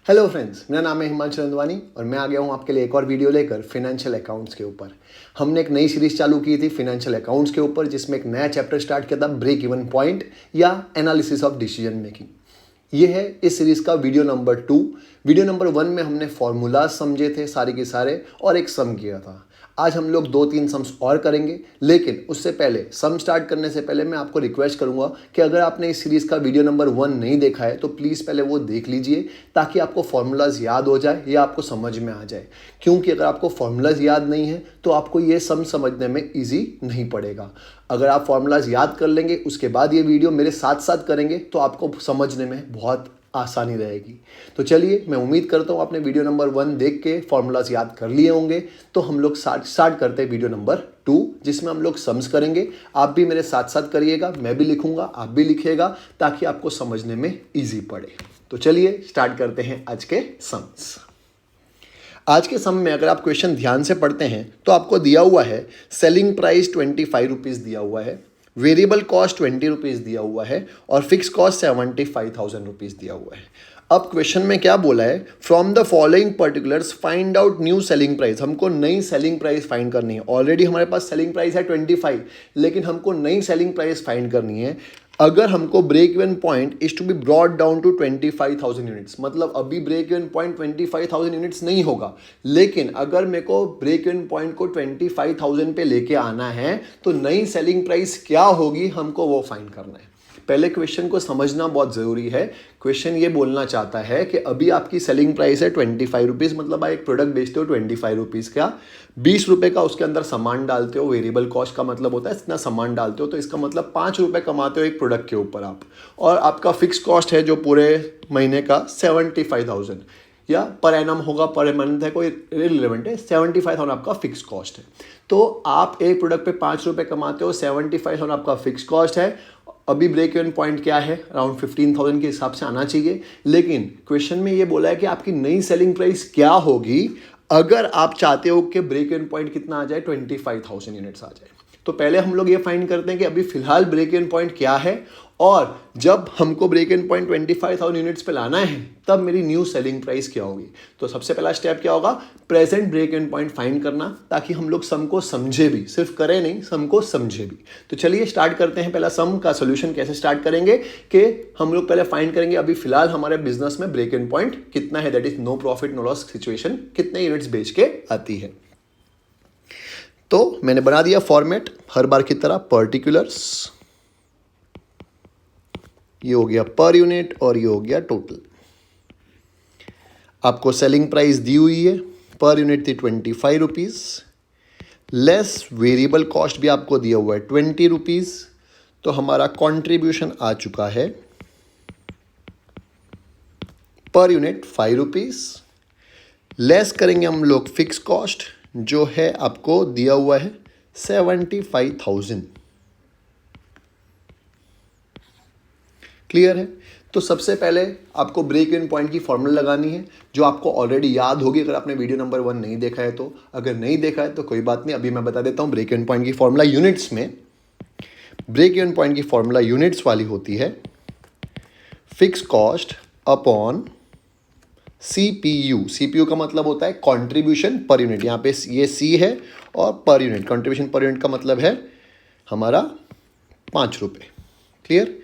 Hello friends, मेरा नाम है हिमांशु नंदवानी और मैं आ गया हूँ आपके लिए एक और वीडियो लेकर फिनेंशियल अकाउंट्स के ऊपर। हमने एक नई सीरीज चालू की थी फिनेंशियल अकाउंट्स के ऊपर, जिसमें एक नया चैप्टर स्टार्ट किया था, ब्रेक इवन पॉइंट या एनालिसिस ऑफ डिसीजन मेकिंग। ये है इस सीरीज का वीडियो नंबर 2। वीडियो नंबर 1 में हमने फॉर्मूलाज समझे थे सारे के सारे और एक सम किया था। आज हम लोग 2-3 सम्स और करेंगे, लेकिन उससे पहले सम स्टार्ट करने से पहले मैं आपको रिक्वेस्ट करूंगा कि अगर आपने इस सीरीज़ का वीडियो नंबर 1 नहीं देखा है तो प्लीज़ पहले वो देख लीजिए, ताकि आपको फॉर्मूलाज याद हो जाए या आपको समझ में आ जाए। क्योंकि अगर आपको फॉर्मूलाज याद नहीं है तो आपको ये सम समझने में ईजी नहीं पड़ेगा। अगर आप फॉर्मूलाज याद कर लेंगे, उसके बाद ये वीडियो मेरे साथ साथ करेंगे, तो आपको समझने में बहुत आसानी रहेगी। तो चलिए, मैं उम्मीद करता हूँ आपने वीडियो नंबर 1 देख के फॉर्मूलाज याद कर लिए होंगे। तो हम लोग स्टार्ट करते हैं वीडियो नंबर 2, जिसमें हम लोग सम्स करेंगे। आप भी मेरे साथ साथ करिएगा, मैं भी लिखूंगा, आप भी लिखिएगा, ताकि आपको समझने में ईजी पड़े। तो चलिए स्टार्ट करते हैं आज के सम्स। आज के सम में अगर आप क्वेश्चन ध्यान से पढ़ते हैं तो आपको दिया हुआ है सेलिंग प्राइस 25 रुपीज़ दिया हुआ है, वेरिएबल कॉस्ट 20 रुपीज़ दिया हुआ है और फिक्स कॉस्ट 75,000 रुपीज़ दिया हुआ है। अब क्वेश्चन में क्या बोला है, from the following particulars find out new selling price. हमको नई सेलिंग प्राइस फाइंड करनी है। ऑलरेडी हमारे पास सेलिंग प्राइस है 25, लेकिन हमको नई सेलिंग प्राइस फाइंड करनी है। अगर हमको break even point is to be brought down to 25,000 units, मतलब अभी ब्रेक इवन पॉइंट 25,000 यूनिट्स नहीं होगा, लेकिन अगर मेरे को ब्रेक इवन पॉइंट को 25,000 पे लेके आना है तो नई सेलिंग प्राइस क्या होगी, हमको वो फाइंड करना है। पहले क्वेश्चन को समझना बहुत ज़रूरी है। क्वेश्चन ये बोलना चाहता है कि अभी आपकी सेलिंग प्राइस है 25 रुपीज़, मतलब आप एक प्रोडक्ट बेचते हो 25 रुपीज़ का, 20 रुपये का उसके अंदर सामान डालते हो। वेरिएबल कॉस्ट का मतलब होता है इतना सामान डालते हो, तो इसका मतलब 5 रुपये कमाते हो एक प्रोडक्ट के ऊपर आप। और आपका फिक्स कॉस्ट है जो पूरे महीने का 75,000 या पर एनम होगा, पर मंथ है, कोई इररिलेवेंट है। 75,000 आपका फिक्स कॉस्ट है। तो आप एक प्रोडक्ट पे 5 रुपये कमाते हो, 75,000 आपका फिक्स कॉस्ट है। अभी ब्रेक इवन पॉइंट क्या है, अराउंड 15,000 के हिसाब से आना चाहिए। लेकिन क्वेश्चन में ये बोला है कि आपकी नई सेलिंग प्राइस क्या होगी अगर आप चाहते हो कि ब्रेक इवन पॉइंट कितना आ जाए, 25,000 यूनिट्स आ जाए। तो पहले हम लोग ये फाइंड करते हैं कि अभी फिलहाल ब्रेक इवन पॉइंट क्या है, और जब हमको ब्रेक इवन पॉइंट 25,000 यूनिट्स पे लाना है तब मेरी न्यू सेलिंग प्राइस क्या होगी। तो सबसे पहला स्टेप क्या होगा, present break even point find करना, ताकि हम लोग सम को समझे भी, सिर्फ करें नहीं, सम को समझे भी। तो चलिए स्टार्ट करते हैं। पहला सम का सोल्यूशन कैसे स्टार्ट करेंगे कि हम लोग पहले फाइंड करेंगे अभी फिलहाल हमारे बिजनेस में ब्रेक इवन पॉइंट कितना है, that is no profit no loss situation, कितने यूनिट्स बेच के आती है। तो मैंने बना दिया फॉर्मेट हर बार की तरह, पर्टिकुलर्स, ये हो गया पर यूनिट और ये हो गया टोटल। आपको सेलिंग प्राइस दी हुई है, पर यूनिट थी 25 रुपीज़, लेस वेरिएबल कॉस्ट भी आपको दिया हुआ है 20 रुपीज़। तो हमारा कंट्रीब्यूशन आ चुका है पर यूनिट 5 रुपीज़। लेस करेंगे हम लोग फिक्स कॉस्ट, जो है आपको दिया हुआ है 75,000। क्लियर है। तो सबसे पहले आपको ब्रेक इवन पॉइंट की फॉर्मूला लगानी है, जो आपको ऑलरेडी याद होगी अगर आपने वीडियो नंबर 1 नहीं देखा है तो। अगर नहीं देखा है तो कोई बात नहीं, अभी मैं बता देता हूँ। ब्रेक इवन पॉइंट की फॉर्मूला यूनिट्स में, ब्रेक इवन पॉइंट की फॉर्मूला यूनिट्स वाली होती है fix cost upon CPU। CPU का मतलब होता है कॉन्ट्रीब्यूशन पर यूनिट। यहाँ पे ये C है और per unit, contribution per unit का मतलब है हमारा 5 रुपये। क्लियर।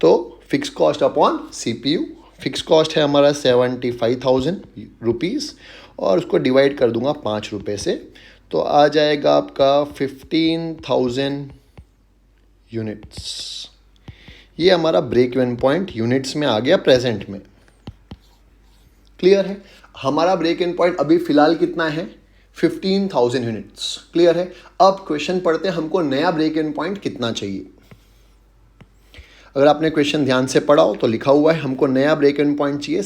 तो fix cost upon CPU, fix cost है हमारा 75,000 रुपीज़ और उसको डिवाइड कर दूंगा 5 रुपये से, तो आ जाएगा आपका 15,000 यूनिट्स। ये हमारा ब्रेक इवन पॉइंट यूनिट्स में आ गया प्रेजेंट में। क्लियर है। हमारा ब्रेक इवन पॉइंट अभी फिलहाल कितना है, 15,000 यूनिट्स। क्लियर है। अब क्वेश्चन पढ़ते हैं, हमको नया ब्रेक इवन पॉइंट कितना चाहिए। अगर आपने क्वेश्चन ध्यान से पढ़ा हो तो लिखा हुआ है हमको नया ब्रेक इवन पॉइंट चाहिए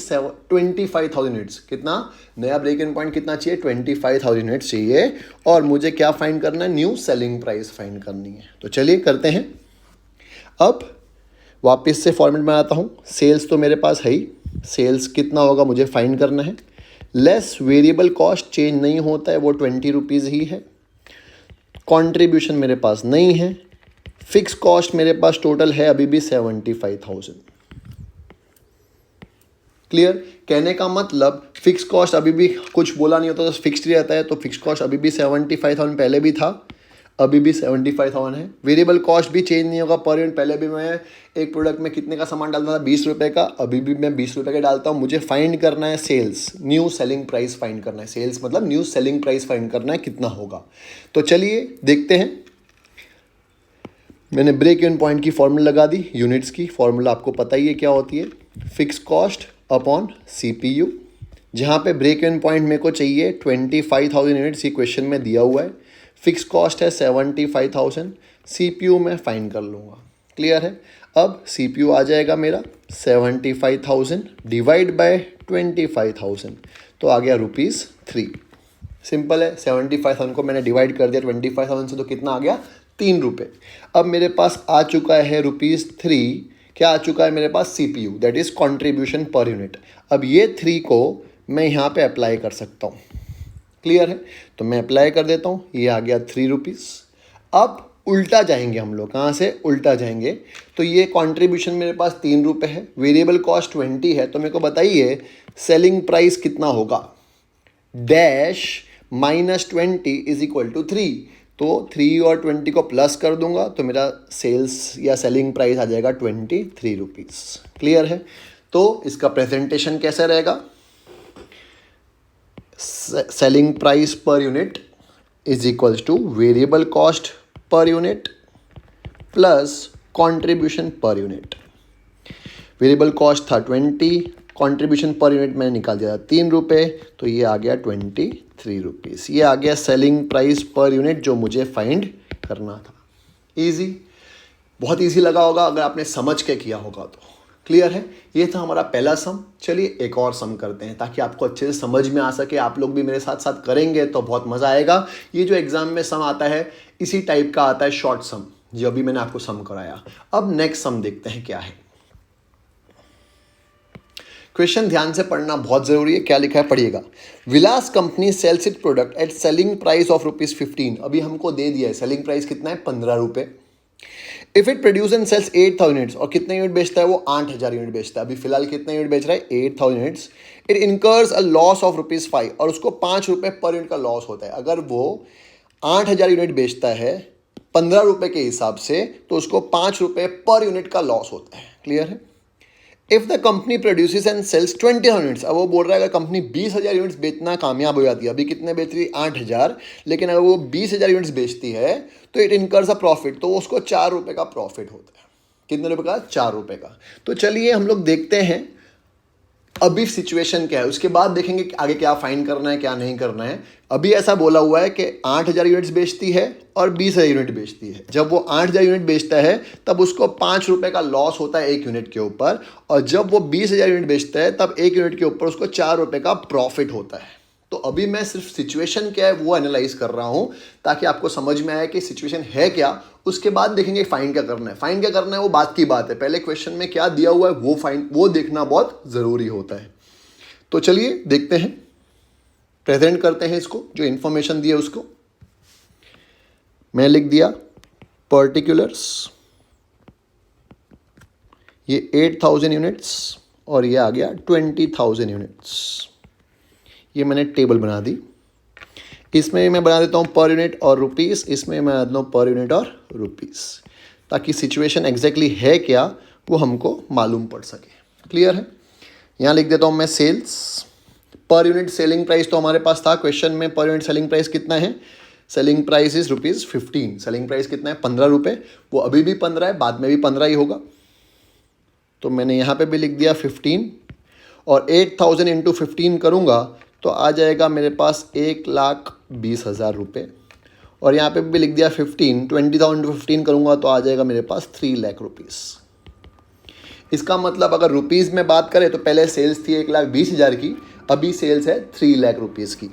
25,000 यूनिट्स। कितना नया ब्रेक इवन पॉइंट कितना चाहिए, 25,000 यूनिट्स चाहिए। और मुझे क्या फाइंड करना है, न्यू सेलिंग प्राइस फाइंड करनी है। तो चलिए करते हैं। अब वापस से फॉर्मेट बनाता हूँ। सेल्स तो मेरे पास है ही, सेल्स कितना होगा मुझे फाइंड करना है। लेस वेरिएबल कॉस्ट चेंज नहीं होता है, वो 20 रुपीज़ ही है। कॉन्ट्रीब्यूशन मेरे पास नहीं है। फिक्स कॉस्ट मेरे पास टोटल है अभी भी 75,000। क्लियर? कहने का मतलब फिक्स कॉस्ट अभी भी कुछ बोला नहीं होता तो फिक्स्ड ही रहता है, तो फिक्स कॉस्ट अभी भी 75,000 पहले भी था, अभी भी 75,000 है। वेरिएबल कॉस्ट भी चेंज नहीं होगा पर यूनिट। पहले भी मैं एक प्रोडक्ट में कितने का सामान डालता था, 20 रुपये का, अभी भी मैं 20 रुपये का डालता हूँ। मुझे फाइंड करना है sales, new selling price find करना है। सेल्स मतलब न्यू सेलिंग प्राइस फाइंड करना है कितना होगा। तो चलिए देखते हैं। मैंने ब्रेक इवन पॉइंट की फॉर्मूला लगा दी, यूनिट्स की फॉर्मूला आपको पता ही है क्या होती है, फिक्स कॉस्ट अपॉन CPU, जहाँ पे ब्रेक इवन पॉइंट मेरे को चाहिए 25,000 यूनिट्स, ये क्वेश्चन में दिया हुआ है। फिक्स कॉस्ट है 75,000, CPU मैं फाइंड कर लूँगा। क्लियर है? अब CPU आ जाएगा मेरा 75,000 डिवाइड बाय 25,000, तो आ गया ₹3। सिंपल है, 75,000 को मैंने डिवाइड कर दिया 25,000 से, तो कितना आ गया, 3 रुपये। अब मेरे पास आ चुका है ₹3, क्या आ चुका है मेरे पास, CPU, that is contribution per unit. अब ये 3 को मैं यहाँ पे अप्लाई कर सकता हूँ। क्लियर है? तो मैं अप्लाई कर देता हूँ, ये आ गया ₹3। अब उल्टा जाएंगे हम लोग, कहाँ से उल्टा जाएंगे, तो ये कॉन्ट्रीब्यूशन मेरे पास 3 रुपये है, वेरिएबल कॉस्ट 20 है, तो मेरे को बताइए सेलिंग प्राइस कितना होगा, डैश -20 इज इक्वल टू 3। तो 3 और 20 को प्लस कर दूंगा तो मेरा सेल्स या सेलिंग प्राइस आ जाएगा 23 रुपीज़। क्लियर है? तो इसका प्रेजेंटेशन कैसा रहेगा, selling price per unit is equals two variable cost per unit plus contribution per unit. Variable cost था 20, कॉन्ट्रीब्यूशन पर यूनिट मैंने निकाल दिया था 3 रुपये, तो ये आ गया 23 रुपीज़। ये आ गया सेलिंग प्राइस पर यूनिट जो मुझे फाइंड करना था। इजी, बहुत इजी लगा होगा अगर आपने समझ के किया होगा तो। क्लियर है? ये था हमारा पहला सम। चलिए एक और सम करते हैं ताकि आपको अच्छे से समझ में आ सके। आप लोग भी मेरे साथ साथ करेंगे तो बहुत मज़ा आएगा। ये जो एग्जाम में सम आता है इसी टाइप का आता है, शॉर्ट सम, जो अभी मैंने आपको सम कराया। अब नेक्स्ट सम देखते हैं क्या है। क्वेश्चन ध्यान से पढ़ना बहुत जरूरी है। क्या लिखा है पढ़िएगा। Vilas company sells it product at selling price of ₹15। अभी हमको दे दिया है सेलिंग प्राइस कितना है, 15 रुपये। If it produce and sales 8,000 units, और कितने यूनिट बेचता है वो, 8,000 यूनिट बेचता है। अभी फिलहाल कितने यूनिट बेच रहा है, 8,000 units. It incurs a loss of ₹5, और उसको 5 रुपये पर यूनिट का लॉस होता है। अगर वो 8,000 यूनिट बेचता है 15 रुपये के हिसाब से, तो उसको 5 रुपये पर यूनिट का लॉस होता है। क्लियर है? If the company produces and sales 20,000 units, अब वो बोल रहा है अगर कंपनी 20,000 यूनिट्स बेचना कामयाब हो जाती है, अभी कितने बेच रही है, 8,000, लेकिन अगर वो 20,000 यूनिट्स बेचती है तो इट इनकर्स अ प्रॉफिट, तो उसको 4 रुपये का प्रॉफिट होता है। कितने रुपये का, 4 रुपये का। तो चलिए हम लोग देखते हैं अभी सिचुएशन क्या है, उसके बाद देखेंगे कि आगे क्या फाइंड करना है क्या नहीं करना है। अभी ऐसा बोला हुआ है कि 8,000 यूनिट्स बेचती है और 20,000 यूनिट बेचती है। जब वो 8,000 यूनिट बेचता है तब उसको 5 रुपये का लॉस होता है एक यूनिट के ऊपर, और जब वो 20,000 यूनिट बेचता है तब एक यूनिट के ऊपर उसको 4 रुपये का प्रॉफिट होता है। तो अभी मैं सिर्फ सिचुएशन क्या है वो एनालाइज कर रहा हूं ताकि आपको समझ में आए कि सिचुएशन है क्या। उसके बाद देखेंगे फाइंड क्या करना है। फाइंड क्या करना है वो बात की बात है, पहले क्वेश्चन में क्या दिया हुआ है वो देखना बहुत ज़रूरी होता है। तो चलिए देखते हैं, प्रेजेंट करते हैं इसको, जो इन्फॉर्मेशन दी है उसको। मैं लिख दिया पर्टिकुलर्स, ये 8,000 यूनिट्स और ये आ गया 20,000 यूनिट्स। ये मैंने टेबल बना दी। इसमें मैं बना देता हूँ पर यूनिट और रुपीस, इसमें मैं बना देता हूँ पर यूनिट और रुपीस, ताकि सिचुएशन एग्जैक्टली है क्या वो हमको मालूम पड़ सके। क्लियर है? यहाँ लिख देता हूँ मैं sales per unit. Selling price तो हमारे पास था क्वेश्चन में, पर यूनिट सेलिंग प्राइस कितना है, selling price is ₹15। Selling price कितना है, 15 रुपये। वो अभी भी 15 है, बाद में भी 15 ही होगा, तो मैंने यहाँ पे भी लिख दिया 15, और 8,000 इंटू 15 करूँगा तो आ जाएगा मेरे पास 1,20,000 रुपये। और यहाँ पे भी लिख दिया 15, 20,000 इंटू 15 करूँगा तो आ जाएगा मेरे पास 3 लाख रुपीज़। इसका मतलब अगर रुपीज़ में बात करें तो पहले सेल्स थी 1,20,000 की, अभी सेल्स है 3 लाख रुपीज़ की।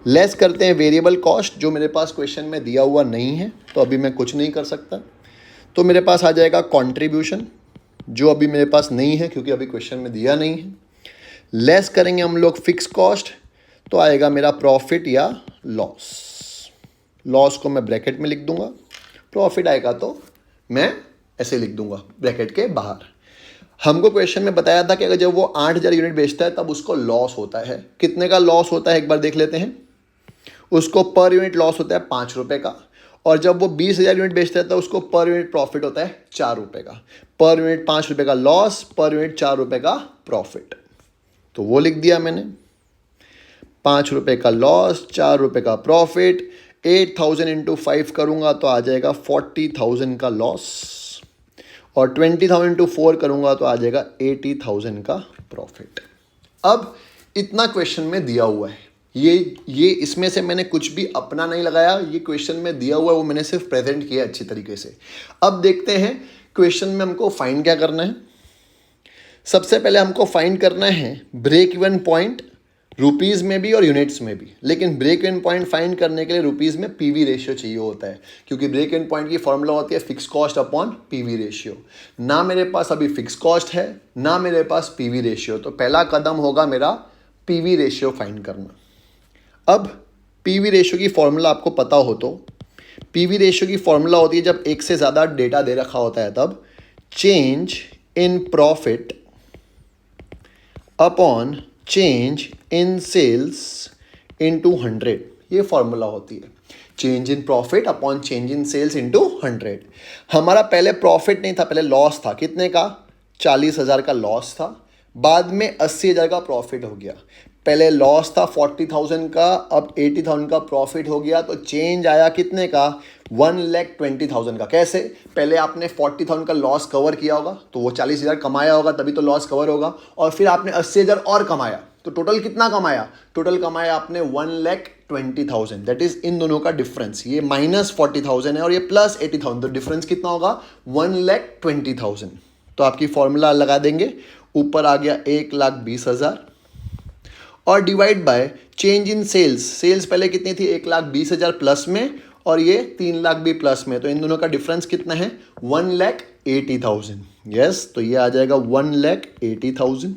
लेस करते हैं वेरिएबल कॉस्ट, जो मेरे पास क्वेश्चन में दिया हुआ नहीं है, तो अभी मैं कुछ नहीं कर सकता। तो मेरे पास आ जाएगा कंट्रीब्यूशन, जो अभी मेरे पास नहीं है क्योंकि अभी क्वेश्चन में दिया नहीं है। लेस करेंगे हम लोग फिक्स कॉस्ट, तो आएगा मेरा प्रॉफिट या लॉस। लॉस को मैं ब्रैकेट में लिख दूंगा, प्रॉफिट आएगा तो मैं ऐसे लिख दूंगा ब्रैकेट के बाहर। हमको क्वेश्चन में बताया था कि अगर जब वो 8,000 यूनिट बेचता है तब उसको लॉस होता है। कितने का लॉस होता है एक बार देख लेते हैं। उसको पर यूनिट लॉस होता है 5 रुपये का, और जब वो 20,000 यूनिट बेचता है तो उसको पर यूनिट प्रॉफिट होता है 4 रुपये का। पर यूनिट 5 रुपये का लॉस, पर यूनिट 4 रुपये का प्रॉफिट। तो वो लिख दिया मैंने, 5 रुपये का लॉस, 4 रुपये का प्रॉफिट। 8,000 इंटू 5 करूँगा तो आ जाएगा 40,000 का लॉस, और 20,000 इंटू 4 करूँगा तो आ जाएगा 80,000 का प्रॉफिट। अब इतना क्वेश्चन में दिया हुआ है, ये इसमें से मैंने कुछ भी अपना नहीं लगाया, ये क्वेश्चन में दिया हुआ है वो मैंने सिर्फ प्रेजेंट किया अच्छी तरीके से। अब देखते हैं क्वेश्चन में हमको फाइंड क्या करना है। सबसे पहले हमको फाइंड करना है ब्रेक इवन पॉइंट रुपीज़ में भी और यूनिट्स में भी, लेकिन ब्रेक इवन पॉइंट फाइंड करने के लिए रुपीज़ में पीवी रेशियो चाहिए होता है, क्योंकि ब्रेक इवन पॉइंट की फॉर्मूला होती है fix cost upon PV ratio. ना मेरे पास अभी फिक्स कॉस्ट है, ना मेरे पास पीवी रेशियो, तो पहला कदम होगा मेरा पीवी रेशियो फाइंड करना। अब पीवी रेशियो की फॉर्मूला आपको पता हो तो पीवी रेशियो की फॉर्मूला होती है जब एक से ज़्यादा डेटा दे रखा होता है तब change in profit upon change in sales into 100, ये फॉर्मूला होती है। Change in profit upon change in sales into 100। हमारा पहले प्रॉफिट नहीं था, पहले लॉस था। कितने का? 40,000 का लॉस था, बाद में 80,000 का प्रॉफिट हो गया। पहले लॉस था 40,000 का, अब 80,000 का प्रॉफिट हो गया, तो चेंज आया कितने का? 1,20,000 का। कैसे? पहले आपने 40,000 का लॉस कवर किया होगा, तो वो 40,000 कमाया होगा, तभी तो लॉस कवर होगा, और फिर आपने 80,000 और कमाया, तो टोटल कितना कमाया? टोटल कमाया आपने 1,20,000। दैट इज इन दोनों का डिफरेंस। ये माइनस 40,000 है और ये प्लस 80,000, तो डिफरेंस कितना होगा? 1,20,000। तो आपकी फॉर्मूला लगा देंगे, ऊपर आ गया 1,20,000 और divide by change in sales. Sales पहले कितनी थी? 1,20,000 प्लस में, और ये 3 लाख भी प्लस में, तो इन दोनों का डिफरेंस कितना है? 1,80,000। यस, तो ये आ जाएगा 1,80,000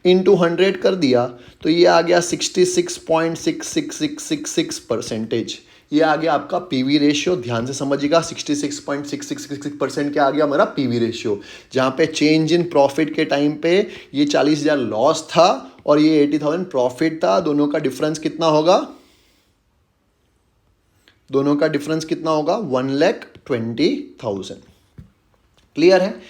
इंटू 100 कर दिया, तो ये आ गया 66.666666%। ये आ गया आपका पीवी रेशियो। ध्यान से समझिएगा, 66.6666% क्या आ गया हमारा पीवी रेशियो, जहाँ पे चेंज इन प्रॉफिट के टाइम पे ये 40,000 लॉस था और ये 80,000 प्रॉफिट था। दोनों का डिफरेंस कितना होगा? दोनों का डिफरेंस कितना होगा? 1,20,000। क्लियर है?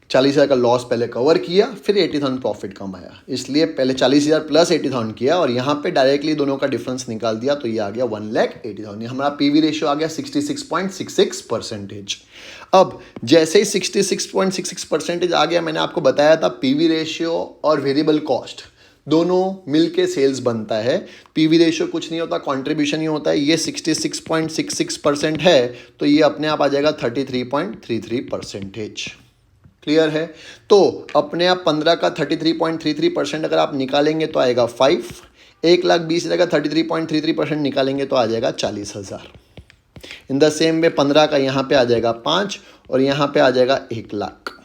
40,000 का लॉस पहले कवर किया, फिर 80,000 प्रॉफिट कमाया, इसलिए पहले 40,000 प्लस 80,000 किया और यहाँ पे डायरेक्टली दोनों का डिफरेंस निकाल दिया, तो ये आ गया 1,80,000। हमारा पीवी रेशियो आ गया 66.66%। अब जैसे ही 66.66% आ गया, मैंने आपको बताया था पीवी रेशियो और वेरिएबल कॉस्ट दोनों मिलके सेल्स बनता है। पीवी रेशियो कुछ नहीं होता, कंट्रीब्यूशन ही होता है। ये 66.66% है, तो ये अपने आप आ जाएगा 33.33%। क्लियर है? तो अपने आप 15 का 33.33% अगर आप निकालेंगे तो आएगा 5। 1,20,000 का 33.33% निकालेंगे तो आ जाएगा 40,000। इन द सेम वे 15 का यहाँ पे आ जाएगा 5 और यहाँ पे आ जाएगा 1,00,000।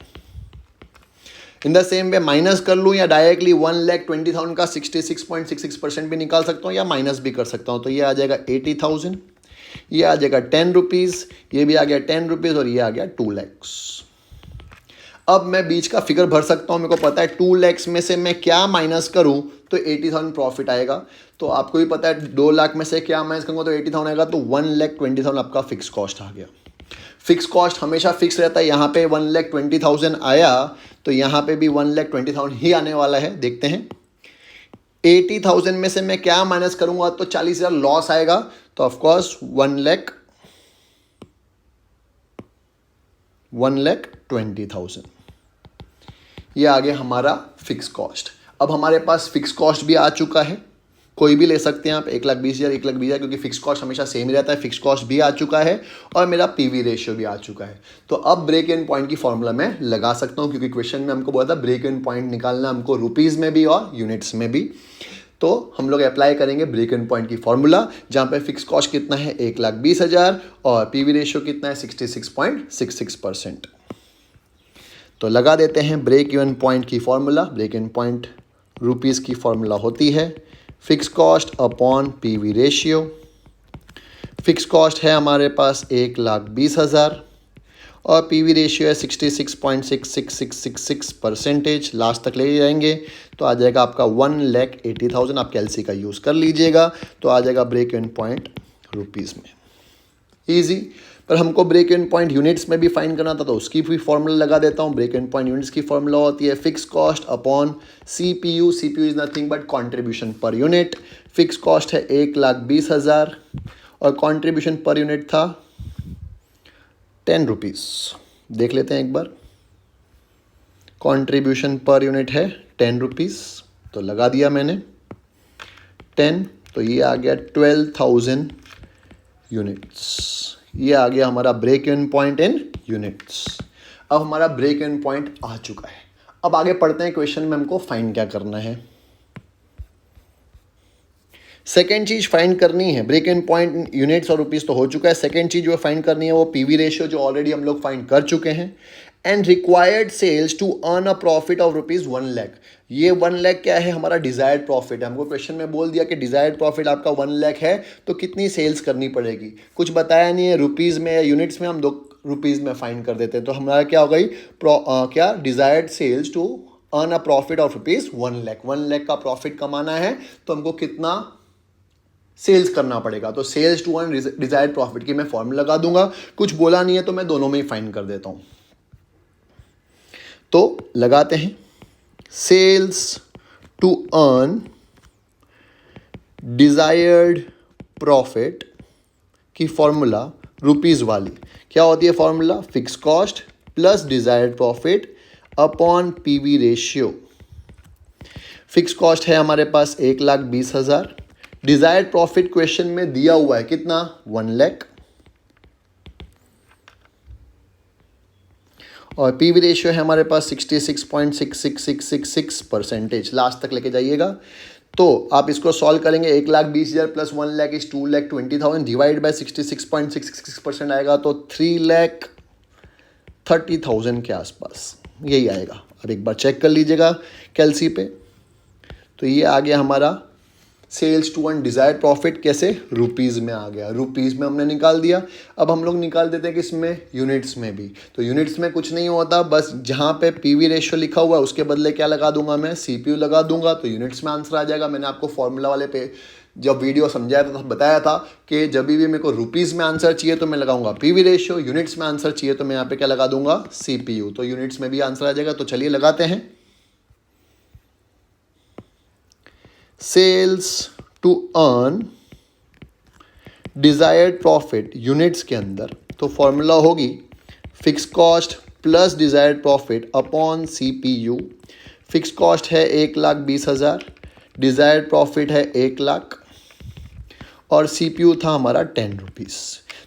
In the same way minus कर लूँ या डायरेक्टली 1,20,000 का 66.66% भी निकाल सकता हूँ या माइनस भी कर सकता हूँ, तो ये आ जाएगा 80,000, ये आ जाएगा 10 रुपीज़, ये भी आ गया 10 रुपीज़ और ये आ गया 2 लाख। अब मैं बीच का फिगर भर सकता हूँ। मेरे को पता है 2 लाख में से मैं क्या माइनस करूँ तो 80,000 प्रॉफिट आएगा। तो आपको भी पता है 2 लाख में से क्या माइनस करूँगा तो 80,000 आएगा, तो 1,20,000 आपका फिक्स कॉस्ट आ गया। फिक्स कॉस्ट हमेशा फिक्स रहता है। यहाँ पे 1,20,000 आया तो यहाँ पे भी 1,20,000 ही आने वाला है। देखते हैं 80,000 में से मैं क्या माइनस करूँगा तो 40,000 लॉस आएगा, तो ऑफकोर्स 1,20,000 ये आ गया हमारा फिक्स कॉस्ट। अब हमारे पास फिक्स कॉस्ट भी आ चुका है, कोई भी ले सकते हैं आप, 1,20,000 1,20,000, क्योंकि फिक्स कॉस्ट हमेशा सेम ही रहता है। फिक्स कॉस्ट भी आ चुका है और मेरा पीवी रेशियो भी आ चुका है। तो अब ब्रेक इवन पॉइंट की फॉर्मूला मैं लगा सकता हूँ, क्योंकि क्वेश्चन में हमको बोला था ब्रेक इवन पॉइंट निकालना हमको रुपीज़ में भी और यूनिट्स में भी। तो हम लोग अप्लाई करेंगे ब्रेक इवन पॉइंट की फॉर्मूला, जहाँ पे फिक्स कॉस्ट कितना है 1,20,000 और पीवी रेशियो कितना है 66.66%। तो लगा देते हैं ब्रेक इवन पॉइंट की formula. Break even point rupees की फॉर्मूला होती है fix cost upon PV ratio. Fix cost है हमारे पास 1,20,000 और पीवी रेशियो है 66.666666%। लास्ट तक ले जाएंगे तो आ जाएगा आपका 1,80,000। आप कैलसी का यूज़ कर लीजिएगा तो आ जाएगा ब्रेक इवन पॉइंट रुपीज़ में। ईजी। पर हमको ब्रेक इवन पॉइंट यूनिट्स में भी फाइंड करना था तो उसकी भी फॉर्मूला लगा देता हूँ। ब्रेक इवन पॉइंट यूनिट्स की फॉर्मूला होती है fix cost upon CPU। CPU is nothing but contribution per unit. Fix cost है 1,20,000 और कॉन्ट्रीब्यूशन पर यूनिट था 10 रुपीज़। देख लेते हैं एक बार। कॉन्ट्रीब्यूशन पर यूनिट है 10 रुपीज़ तो लगा दिया मैंने 10, तो ये आ गया 12,000 यूनिट्स। ये आ गया हमारा break even point in units. अब हमारा ब्रेक इवन पॉइंट आ चुका है। अब आगे पढ़ते हैं क्वेश्चन में हमको फाइंड क्या करना है। सेकेंड चीज फाइंड करनी है, ब्रेक इवन पॉइंट यूनिट्स और रुपीस तो हो चुका है। सेकेंड चीज जो फाइंड करनी है वो पीवी रेशियो, जो ऑलरेडी हम लोग फाइंड कर चुके हैं। And required sales to earn a profit of rupees 1 lakh. ये 1 लाख क्या है, हमारा डिजायर्ड प्रॉफिट है। हमको क्वेश्चन में बोल दिया कि डिजायर्ड प्रॉफिट आपका 1 लाख है तो कितनी सेल्स करनी पड़ेगी, कुछ बताया नहीं है। रुपीज में या यूनिट्स में हम 2 रुपीज में फाइंड कर देते हैं। तो हमारा क्या हो गई, क्या desired sales to earn a profit of rupees 1 lakh. 1 lakh का प्रॉफिट कमाना है तो हमको कितना सेल्स करना पड़ेगा। तो sales to earn desired profit की मैं फॉर्मूला लगा दूंगा। कुछ बोला नहीं है तो मैं दोनों में ही फाइंड कर देता हूं। तो लगाते हैं sales to earn desired profit की फॉर्मूला रुपीज वाली क्या होती है, formula fix cost plus desired profit upon PV ratio. Fix cost है हमारे पास 1,20,000। डिजायर्ड प्रॉफिट क्वेश्चन में दिया हुआ है कितना, 1 लाख। और पीवी रेशियो है हमारे पास 66.6666%। लास्ट तक लेके जाइएगा। तो आप इसको सॉल्व करेंगे, 1,20,000 plus 1 lakh is 2,20,000 divide by 66.66% आएगा तो 3,30,000 के आसपास यही आएगा। अब एक बार चेक कर लीजिएगा कैलसी पे। तो ये आ गया हमारा sales to earn desired profit, कैसे, रुपीज़ में आ गया। रुपीज़ में हमने निकाल दिया। अब हम लोग निकाल देते हैं कि इसमें यूनिट्स में भी। तो यूनिट्स में कुछ नहीं होता, बस जहाँ पे पीवी रेशियो लिखा हुआ है उसके बदले क्या लगा दूंगा मैं, CPU लगा दूंगा तो यूनिट्स में आंसर आ जाएगा। मैंने आपको फॉर्मूला वाले पे जब वीडियो समझाया था तब बताया था कि जब भी मेरे को रुपीज़ में आंसर चाहिए तो मैं लगाऊंगा पीवी रेशियो, यूनिट्स में आंसर चाहिए तो मैं यहाँ पे क्या लगा दूंगा, CPU। तो यूनिट्स में भी आंसर आ जाएगा। तो चलिए लगाते हैं sales to earn desired profit units के अंदर। तो फॉर्मूला होगी fix cost plus desired profit upon CPU। Fix cost है 1,20,000, डिजायर्ड प्रॉफिट है 1 लाख और CPU था हमारा 10 रुपीज़।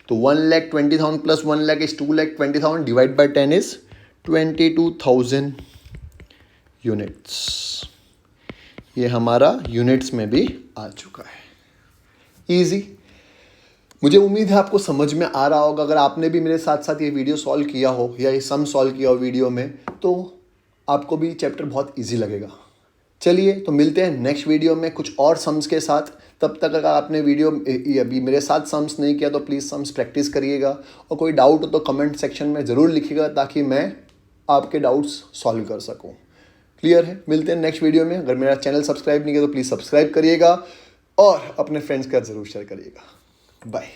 तो 1,20,000 plus 1 lakh is 2,20,000 divide by 10 is 22,000 units. ये हमारा यूनिट्स में भी आ चुका है। इजी। मुझे उम्मीद है आपको समझ में आ रहा होगा। अगर आपने भी मेरे साथ साथ ये वीडियो सॉल्व किया हो या ये सम सॉल्व किया हो वीडियो में तो आपको भी चैप्टर बहुत इजी लगेगा। चलिए तो मिलते हैं नेक्स्ट वीडियो में कुछ और सम्स के साथ। तब तक अगर आपने वीडियो अभी मेरे साथ सम्स नहीं किया तो प्लीज़ सम्स प्रैक्टिस करिएगा। और कोई डाउट हो तो कमेंट सेक्शन में ज़रूर लिखिएगा ताकि मैं आपके डाउट्स सॉल्व कर सकूँ। क्लियर है? मिलते हैं नेक्स्ट वीडियो में। अगर मेरा चैनल सब्सक्राइब नहीं किया तो प्लीज़ सब्सक्राइब करिएगा और अपने फ्रेंड्स के साथ ज़रूर शेयर करिएगा। बाय।